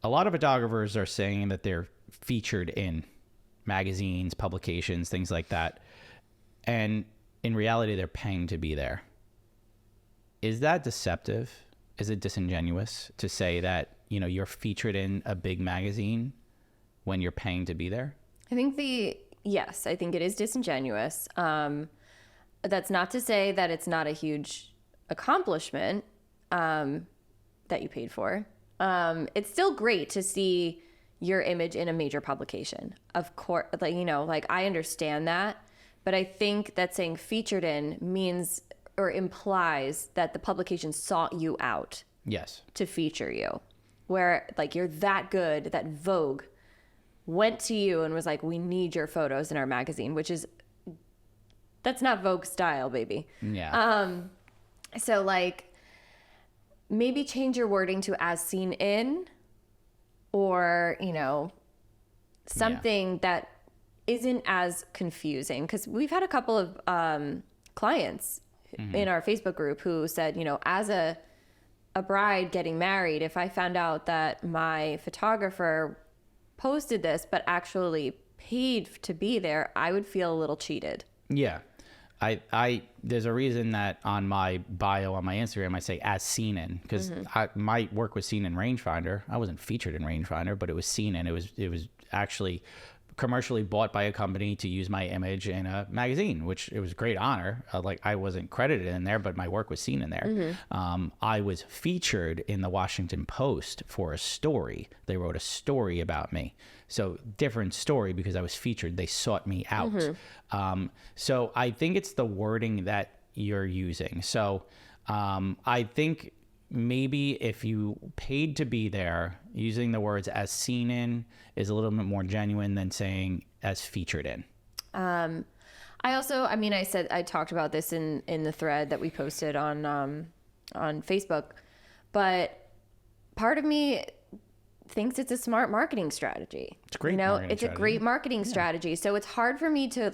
a lot of photographers are saying that they're featured in magazines, publications, things like that. And in reality, they're paying to be there. Is that deceptive? Is it disingenuous to say that, you're featured in a big magazine when you're paying to be there? Yes, I think it is disingenuous. That's not to say that it's not a huge accomplishment that you paid for. It's still great to see your image in a major publication. Of course, I understand that, but I think that saying featured in means or implies that the publication sought you out. Yes. To feature you. Where you're that good that Vogue went to you and was like, we need your photos in our magazine, that's not Vogue style, baby. Yeah. So maybe change your wording to as seen in, or, something that isn't as confusing. Because we've had a couple of clients in our Facebook group who said, as a bride getting married, if I found out that my photographer posted this but actually paid to be there, I would feel a little cheated. Yeah. There's a reason that on my bio on my Instagram I say as seen in, because my work was seen in Rangefinder. I wasn't featured in Rangefinder, but it was seen in. It was actually commercially bought by a company to use my image in a magazine, which it was a great honor. I wasn't credited in there, but my work was seen in there. I was featured in the Washington Post for a story. They wrote a story about me. So different story because I was featured. They sought me out. So I think it's the wording that you're using. So I think maybe if you paid to be there, using the words as seen in is a little bit more genuine than saying as featured in. I talked about this in the thread that we posted on Facebook, but part of me thinks it's a smart marketing strategy. It's a great a great marketing strategy. So it's hard for me to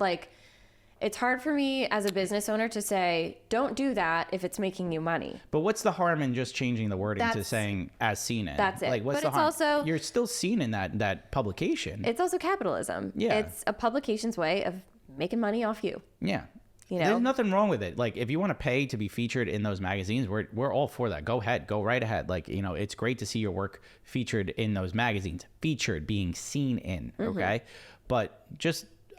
it's hard for me as a business owner to say, don't do that if it's making you money. But what's the harm in just changing the wording to saying as seen in? That's it. What's the harm? Also, you're still seen in that publication. It's also capitalism. Yeah. It's a publication's way of making money off you. Yeah. There's nothing wrong with it. If you want to pay to be featured in those magazines, we're all for that. Go ahead. Go right ahead. It's great to see your work featured in those magazines. Featured, being seen in, okay? But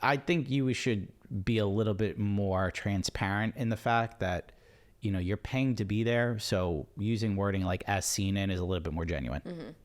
I think you should be a little bit more transparent in the fact that, you're paying to be there. So using wording like as seen in is a little bit more genuine.